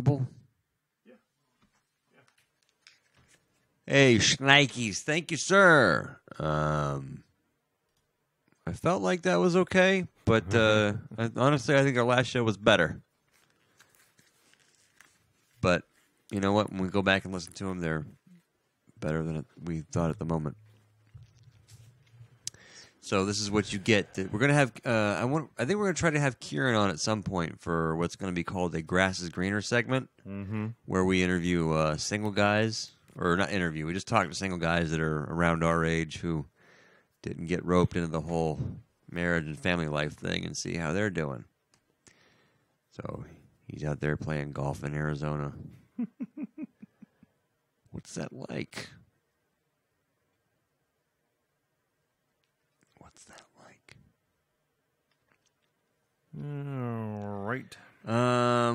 audible? Yeah. Hey, Schnikes. Thank you, sir. I felt like that was okay, but honestly, I think our last show was better. But you know what? When we go back and listen to them, they're better than we thought at the moment. So this is what you get. We're gonna have. I think we're gonna try to have Kieran on at some point for what's gonna be called a Grass is Greener segment, where we interview single guys, or not interview. We just talk to single guys that are around our age who didn't get roped into the whole marriage and family life thing, and see how they're doing. So he's out there playing golf in Arizona. What's that like? What's that like? All right.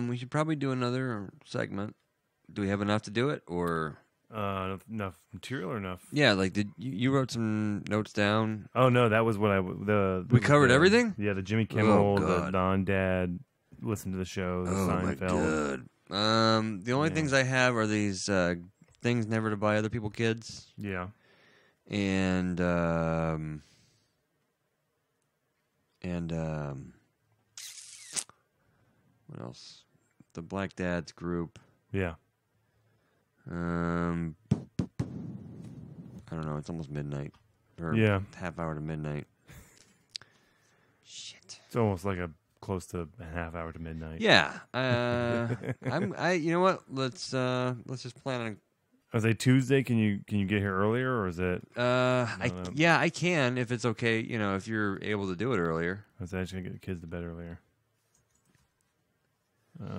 We should probably do another segment. Do we have enough to do it, or Enough material or enough? yeah? Like, did you wrote some notes down? Oh no, that was what We covered everything. Yeah, the Jimmy Kimmel, the non-dad, listen to the show, the Seinfeld. My God. The only things I have are these things never to buy other people kids. Yeah. And what else? The Black Dads group. Yeah. I don't know. It's almost midnight. Or half hour to midnight. Shit. It's almost like close to a half hour to midnight. Yeah. You know what? Let's just plan on. I say Tuesday. Can you get here earlier, or is it? I can if it's okay. You know, if you're able to do it earlier. I was actually gonna get the kids to bed earlier. Let's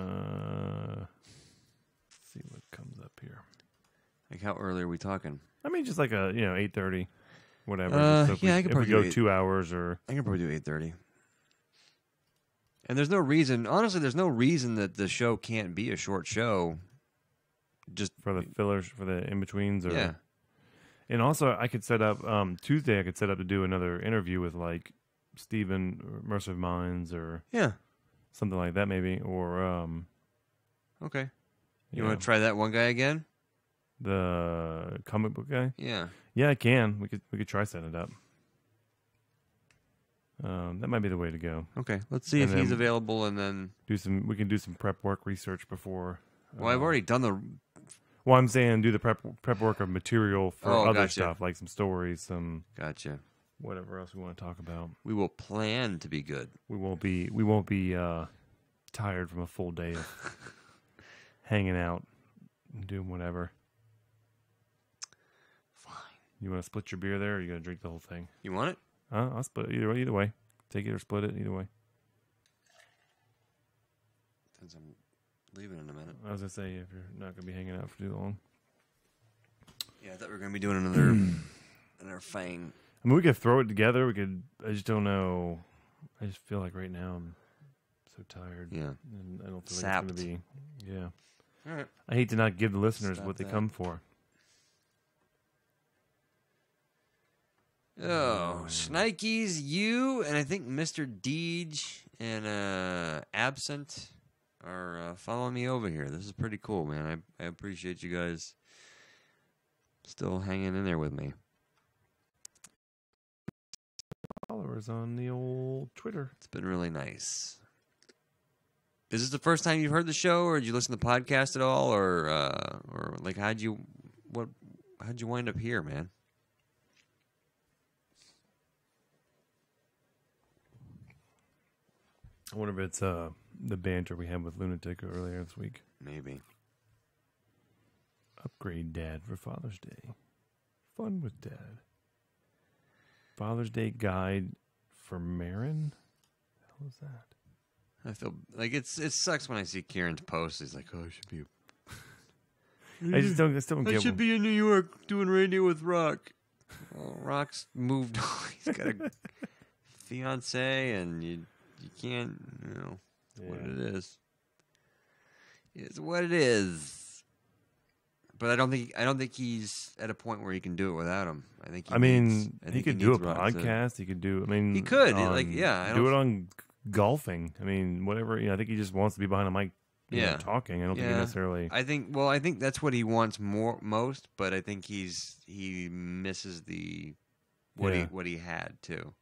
see what comes up here. Like, how early are we talking? I mean, just like 8:30, whatever. So I could probably go 2 hours, or I can probably do 8:30. And there's no reason. Honestly, there's no reason that the show can't be a short show. Just for the fillers, for the in betweens, or yeah. And also, I could set up Tuesday. I could set up to do another interview with like Steven or Mercer Minds, or something like that, maybe. Or okay, you want to try that one guy again? The comic book guy? Yeah, I can. We could try setting it up. That might be the way to go. Okay, let's see if he's available, and then we can do some prep work research before. Well, I've already done the. Well, I'm saying do the prep work of material for other gotcha. stuff, like some stories, some Gotcha. whatever else we want to talk about. We will plan to be good. We won't be tired from a full day of hanging out and doing whatever. Fine. You want to split your beer there, or are you going to drink the whole thing? You want it? I'll split it either way. Take it or split it, either way. Since I'm leaving in a minute. I was going to say, if you're not going to be hanging out for too long. Yeah, I thought we were going to be doing another thing. I mean, we could throw it together. I just don't know. I just feel like right now I'm so tired. Yeah. And I don't feel Sapped. like it's going to be. Yeah. All right. I hate to not give the listeners what they come for. Oh, Schnikes, you, and I think Mr. Deej and Absent are following me over here. This is pretty cool, man. I appreciate you guys still hanging in there with me. Followers on the old Twitter. It's been really nice. Is this the first time you've heard the show, or did you listen to the podcast at all, or like how'd you wind up here, man? I wonder if it's the banter we had with Lunatic earlier this week. Maybe. Upgrade Dad for Father's Day. Fun with Dad. Father's Day guide for Marin? What the hell is that? I feel like it sucks when I see Kieran's post. He's like, "Oh, I should be." I still don't get. I should be in New York doing radio with Rock. Well, Rock's moved on. He's got a fiance, and you can't, what it is. It's what it is. But I don't think he's at a point where he can do it without him. I think. He could do a podcast. He could do. He could. Do it on golfing. I mean, whatever. I think he just wants to be behind a mic talking. I don't think he necessarily. I think that's what he wants most, but I think he misses what he had too.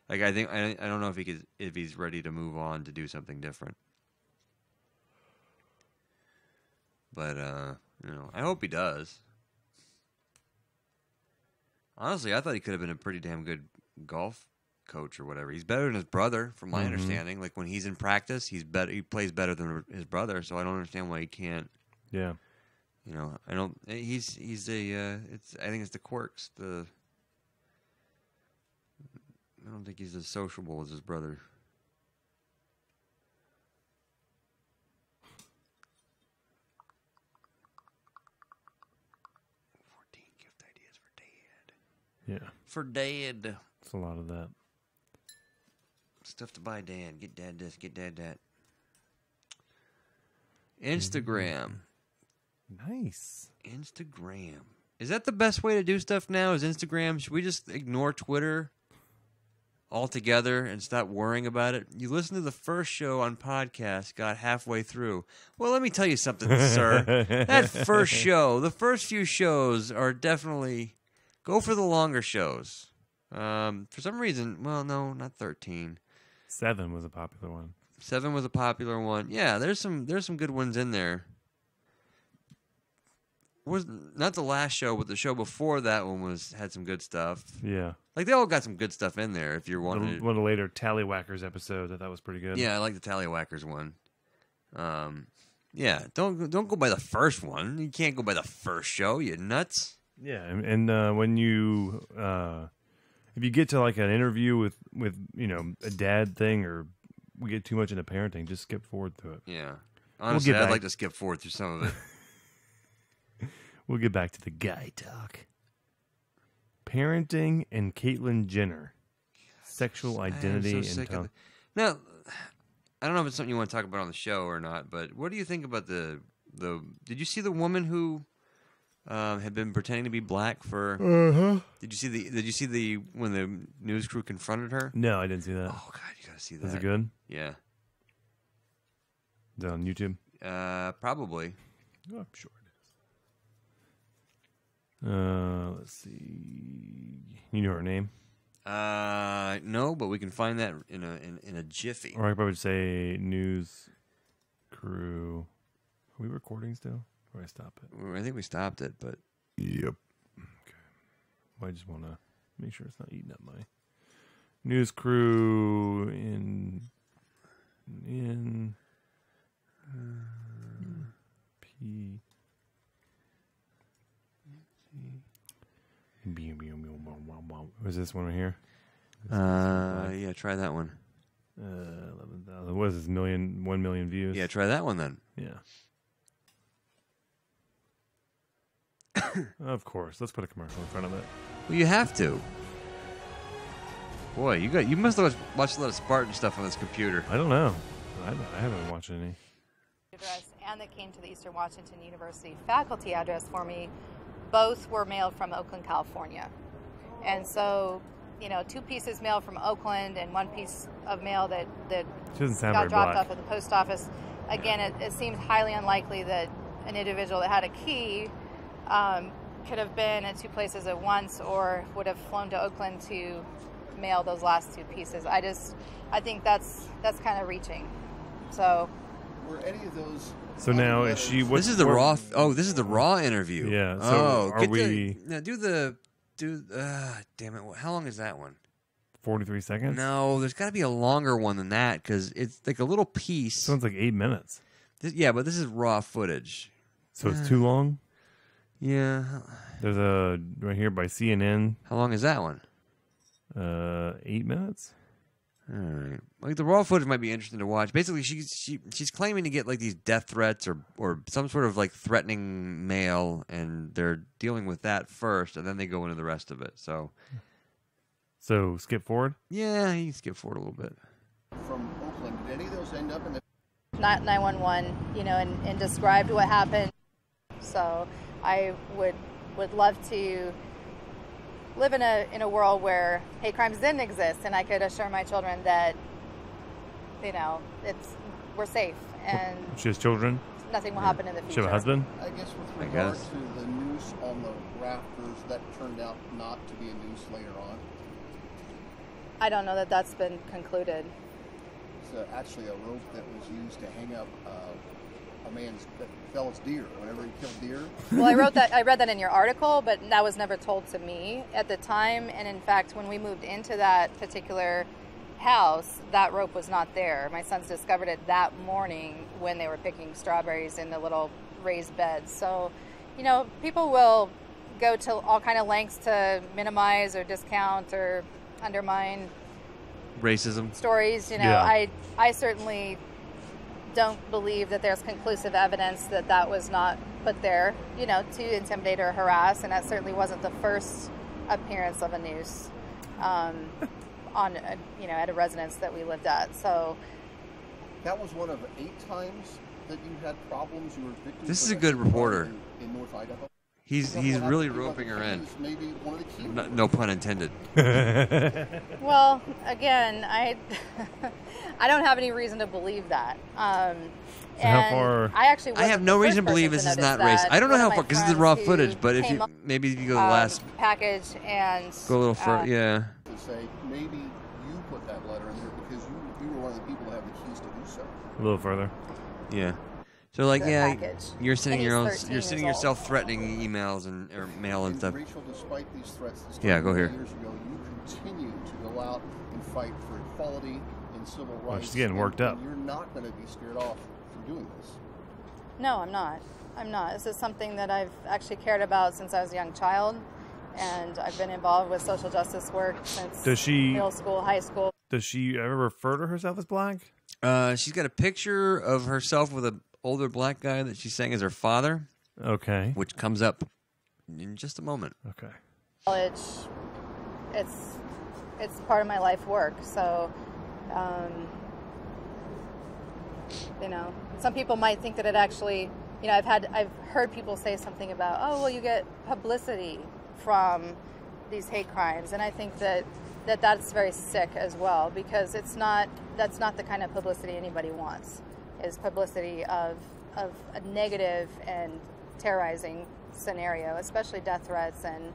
Like I don't know if he's ready to move on to do something different. But I hope he does. Honestly, I thought he could have been a pretty damn good golf coach or whatever. He's better than his brother, from my understanding. Like when he's in practice, he plays better than his brother. So I don't understand why he can't. Yeah. I don't. He's a. I think it's the quirks. I don't think he's as sociable as his brother. Yeah. For Dad. It's a lot of that. Stuff to buy Dad. Get Dad this, get Dad that. Instagram. Nice. Instagram. Is that the best way to do stuff now? Is Instagram? Should we just ignore Twitter altogether and stop worrying about it? You listen to the first show on podcast, got halfway through. Well, let me tell you something, sir. That first show, the first few shows are definitely... Go for the longer shows. For some reason, well, no, not 13. 7 was a popular one. 7 was a popular one. Yeah, there's some good ones in there. Was not the last show, but the show before that one had some good stuff. Yeah, like they all got some good stuff in there. If you're wanting one of the later Tallywhackers episodes, I thought was pretty good. Yeah, I like the Tallywhackers one. Yeah, don't go by the first one. You can't go by the first show. You nuts. Yeah, and when you if you get to like an interview with a dad thing, or we get too much into parenting, just skip forward through it. Yeah, honestly, I'd like to skip forward through some of it. We'll get back to the guy talk. Parenting and Caitlyn Jenner, sexual identity and now. I don't know if it's something you want to talk about on the show or not, but what do you think about the? Did you see the woman who? Had been pretending to be black for. Did you see the when the news crew confronted her? No, I didn't see that. Oh God, you gotta see that. Is it good? Yeah. Is it on YouTube? Probably. Oh, I'm sure it is. Let's see. You know her name? No, but we can find that in a jiffy. Or I could probably say news crew. Are we recording still? Or I stop it? I think we stopped it, but... Yep. Okay. Well, I just want to make sure it's not eating up my... News crew in P... Was this one right here? Yeah, try that one. 11,000. What is this? 1 million views? Yeah, try that one then. Yeah. Of course. Let's put a commercial in front of it. Well, you have to. Boy, you must have watched a lot of Spartan stuff on this computer. I don't know. I haven't watched any. And that came to the Eastern Washington University faculty address for me. Both were mailed from Oakland, California. And so, 2 pieces mailed from Oakland and 1 piece of mail that got dropped off at the post office. Again, it seems highly unlikely that an individual that had a key could have been at 2 places at once or would have flown to Oakland to mail those last 2 pieces. I think that's kind of reaching. So were any of those? So now is she? This is the raw. Oh, this is the raw interview. Yeah. So are we? Now damn it! How long is that one? 43 seconds. No, there's got to be a longer one than that because it's like a little piece. Sounds like 8 minutes. Yeah, but this is raw footage. So it's too long. Yeah. There's a right here by CNN. How long is that one? 8 minutes. All right. Like the raw footage might be interesting to watch. Basically, she's claiming to get like these death threats or some sort of like threatening mail, and they're dealing with that first, and then they go into the rest of it. So skip forward. Yeah, you can skip forward a little bit. From Oakland, did any of those end up in the 911? And described what happened. So I would love to live in a world where hate crimes didn't exist, and I could assure my children that you know, we're safe and she has children. Nothing will happen in the future. She have a husband. I guess with regard to the noose on the rafters, that turned out not to be a noose later on. I don't know that that's been concluded. It's actually a rope that was used to hang up a fella's deer whenever he killed deer. Well, I read that in your article, but that was never told to me at the time. And in fact, when we moved into that particular house, that rope was not there. My sons discovered it that morning when they were picking strawberries in the little raised beds. So, you know, people will go to all kind of lengths to minimize or discount or undermine racism stories. You know, Yeah. I certainly don't believe that there's conclusive evidence that that was not put there, you know, to intimidate or harass, and that certainly wasn't the first appearance of a noose on you know, at a residence that we lived at. So that was one of 8 times that you had problems. You were victims. This is a good reporter. In North Idaho. He's really roping her in. Maybe one of the key. No pun intended. Well, again, I don't have any reason to believe that. So how far? I have no reason to believe this is not racist. I don't know how far, because this is raw footage. But if you maybe if you go the last package and go a little further, yeah. To say maybe you put that letter in there because you were one of the people that have the keys to do so. A little further. Yeah. So like, yeah, package. you're sending And he's 13 you're sending years yourself threatening emails or mail and stuff. Rachel, despite these threats, that Yeah, started go here. years ago, you continue to go out and fight for equality and civil rights. Well, she's getting worked up. And you're not going to be scared off from doing this. No, I'm not. I'm not. This is something that I've actually cared about since I was a young child, and I've been involved with social justice work since middle school, high school. Does she ever refer to herself as black? She's got a picture of herself with an older black guy that she's saying is her father. Okay. Which comes up in just a moment. Okay. College, it's part of my life work. So, you know, some people might think that it actually, you know, I've heard people say something about, oh, well, you get publicity from these hate crimes, and I think that's very sick as well, because that's not the kind of publicity anybody wants. Is publicity of a negative and terrorizing scenario, especially death threats and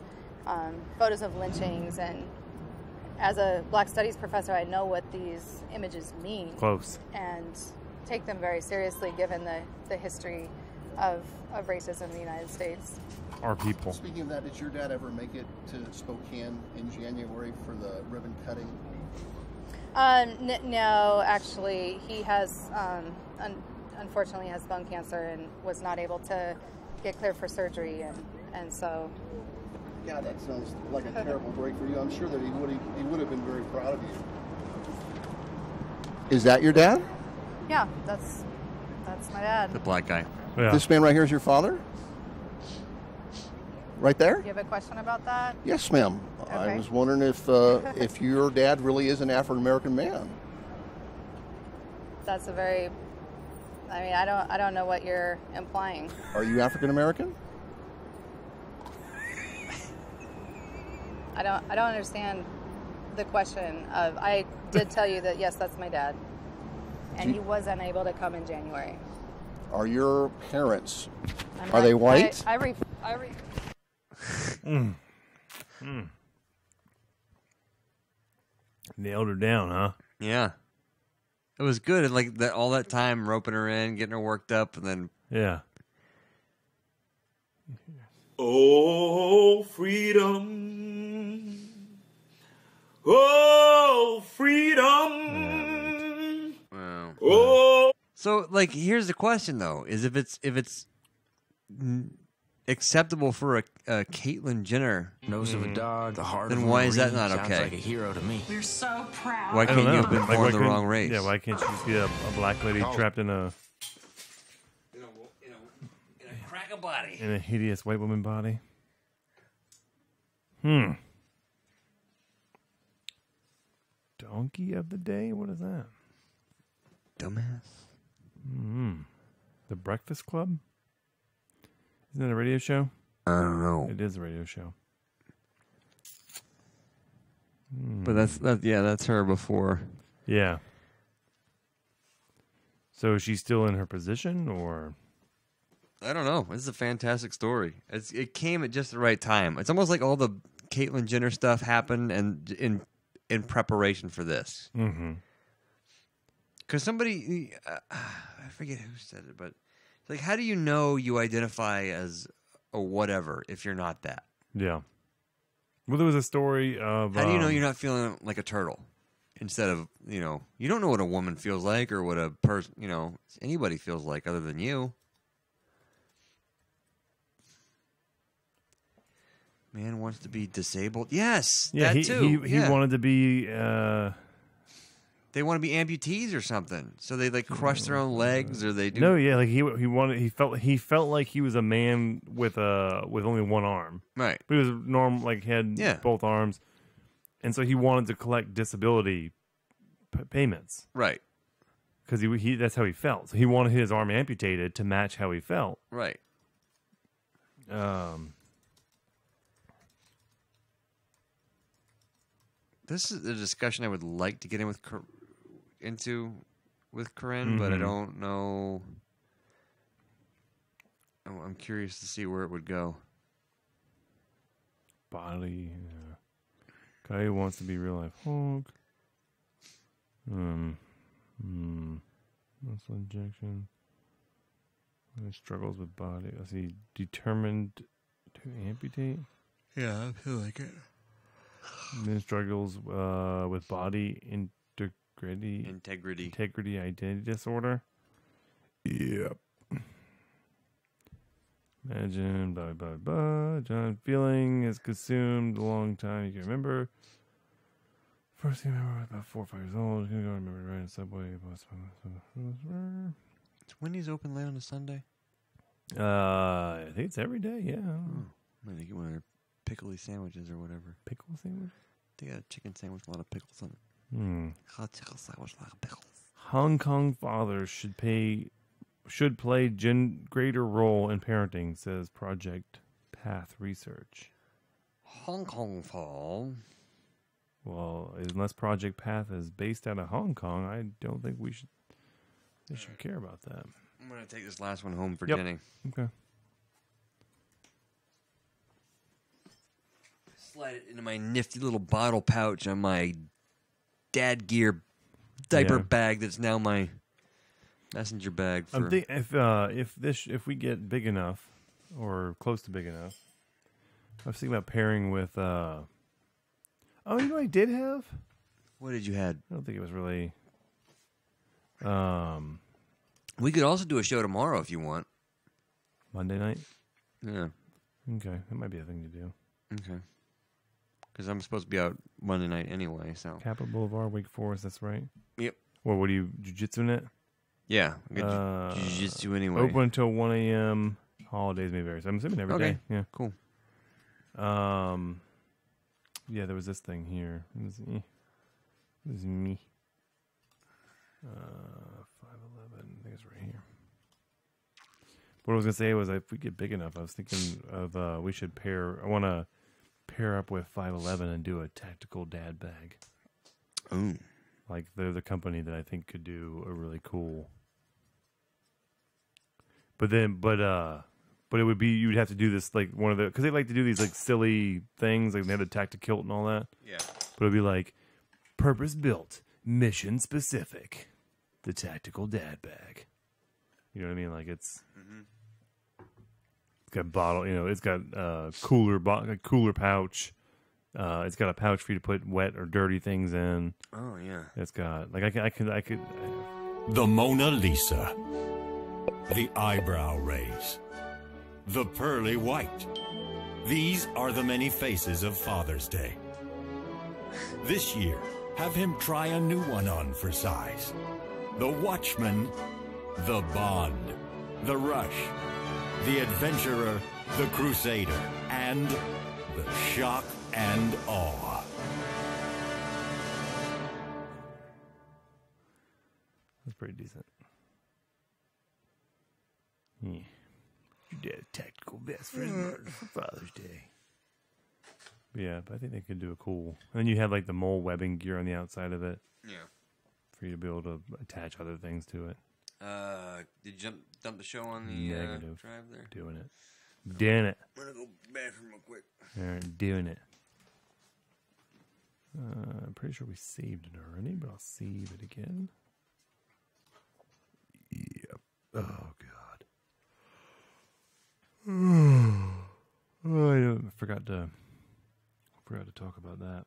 photos of lynchings. And as a Black Studies professor, I know what these images mean. Close. And take them very seriously, given the history of racism in the United States. Our people. Speaking of that, did your dad ever make it to Spokane in January for the ribbon cutting? No, actually, he has unfortunately has bone cancer and was not able to get cleared for surgery, and so. Yeah, that sounds like a terrible break for you. I'm sure that he would have been very proud of you. Is that your dad? Yeah, that's my dad. The black guy. Yeah. This man right here is your father? Right there? You have a question about that? Yes, ma'am. Okay. I was wondering if your dad really is an African American man. That's a very. I mean, I don't know what you're implying. Are you African American? I don't understand the question of. I did tell you that yes, that's my dad, and he was unable to come in January. Are your parents? Are they white? Nailed her down, huh? Yeah. It was good. And like all that time roping her in, getting her worked up, and then yeah. Oh, freedom. Oh, freedom. Wow. Oh. So like, here's the question though: is if it's acceptable for a Caitlyn Jenner nose of a dog, the heart then of a why is that Marine, not sounds okay? like a hero to me. We're so proud. Why can't you have been Like, born the couldn't- wrong race? Yeah, why can't she just be a black lady trapped in a in a crack a body? in a hideous white woman body? Donkey of the day? What is that? Dumbass. The Breakfast Club? Isn't that a radio show? I don't know. It is a radio show. But that's her before. Yeah. So is she still in her position, or? I don't know. This is a fantastic story. It came at just the right time. It's almost like all the Caitlyn Jenner stuff happened and in preparation for this. Mm-hmm. Because somebody, I forget who said it, but it's like, how do you know you identify as a whatever if you're not that? Yeah. Well, there was a story of... How do you know you're not feeling like a turtle? Instead of, you don't know what a woman feels like or what a person, anybody feels like other than you. Man wants to be disabled. Yes, yeah, that too. He wanted to be... They want to be amputees or something. So they like crush their own legs, or they do. No, yeah, like he felt like he was a man with only one arm. Right. But he was normal, like had both arms, and so he wanted to collect disability payments. Right. Because he that's how he felt. So he wanted his arm amputated to match how he felt. Right. This is a discussion I would like to get into with Corinne, but I don't know. I'm curious to see where it would go. Body. Guy who wants to be real life Hulk. Muscle injection. He struggles with body. Is he determined to amputate? Yeah, I feel like it. And then struggles with body integrity, identity disorder. Yep. Imagine, blah, blah, blah. John feeling is consumed a long time. You can remember. First thing I remember, about 4 or 5 years old. Gonna go remember riding the subway. Is Wendy's open late on a Sunday? I think it's every day, yeah. I think you want their pickly sandwiches or whatever. Pickle sandwich? They got a chicken sandwich, a lot of pickles on it. Hot chicken sandwich, a lot of pickles. Hong Kong fathers should play greater role in parenting, says Project Path Research. Hong Kong fall. Well, unless Project Path is based out of Hong Kong, I don't think they should care about that. I'm going to take this last one home for Jenny. Okay. Slide it into my nifty little bottle pouch on my dad gear diaper bag that's now my messenger bag for... if we get big enough or close to big enough, I was thinking about pairing with oh, you know what I did have? What did you have? I don't think it was really we could also do a show tomorrow if you want. Monday night? Yeah. Okay, that might be a thing to do. Okay. Because I'm supposed to be out Monday night anyway, so... Capitol Boulevard, Wake Forest, that's right? Yep. Well, what do you, jiu-jitsu in it? Yeah, jiu-jitsu anyway. Open until 1 a.m. Holidays may vary. So I'm assuming every day. Yeah. Cool. Yeah, there was this thing here. It was me. 5'11", I think it's right here. What I was going to say was if we get big enough, I was thinking of we should I want to pair up with 5'11" and do a tactical dad bag. Ooh. Like they're the company that I think could do a really cool. But it would be, you'd have to do this like one of the, because they like to do these like silly things, like they have the tactical and all that. Yeah. But it'd be like purpose built, mission specific, the tactical dad bag. You know what I mean? Like it's got bottle, it's got cooler pouch. It's got a pouch for you to put wet or dirty things in. Oh yeah. It's got like I could. The Mona Lisa, the eyebrow raise, the pearly white. These are the many faces of Father's Day. This year, have him try a new one on for size. The Watchman, the Bond, the Rush, the Adventurer, the Crusader, and the Shock and Awe. That's pretty decent. Yeah. You did a tactical vest for Father's Day. Yeah, but I think they could do a cool. And then you have like the mole webbing gear on the outside of it. Yeah. For you to be able to attach other things to it. Did you dump the show on the Negative. drive there? Doing it. Doing it. I'm gonna go bathroom real quick. All right, doing it. I'm pretty sure we saved it already, but I'll save it again. Yep. Oh God. Oh, I forgot to talk about that.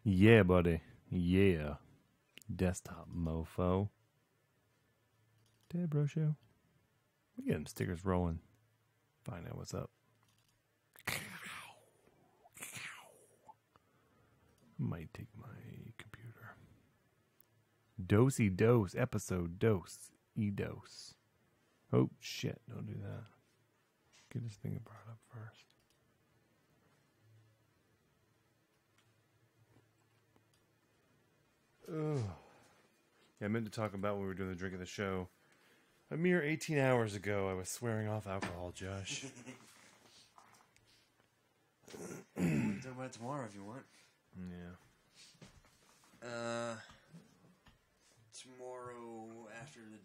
Yeah, buddy. Yeah. Desktop mofo. DadBros show. We get them stickers rolling. Find out what's up. Might take my computer. Dosey dose. Episode dose. E-dose. Oh, shit. Don't do that. Get this thing brought up first. Ugh. Yeah, I meant to talk about when we were doing the drink of the show. A mere 18 hours ago, I was swearing off alcohol, Josh. We can talk about it tomorrow if you want. Yeah. Tomorrow after the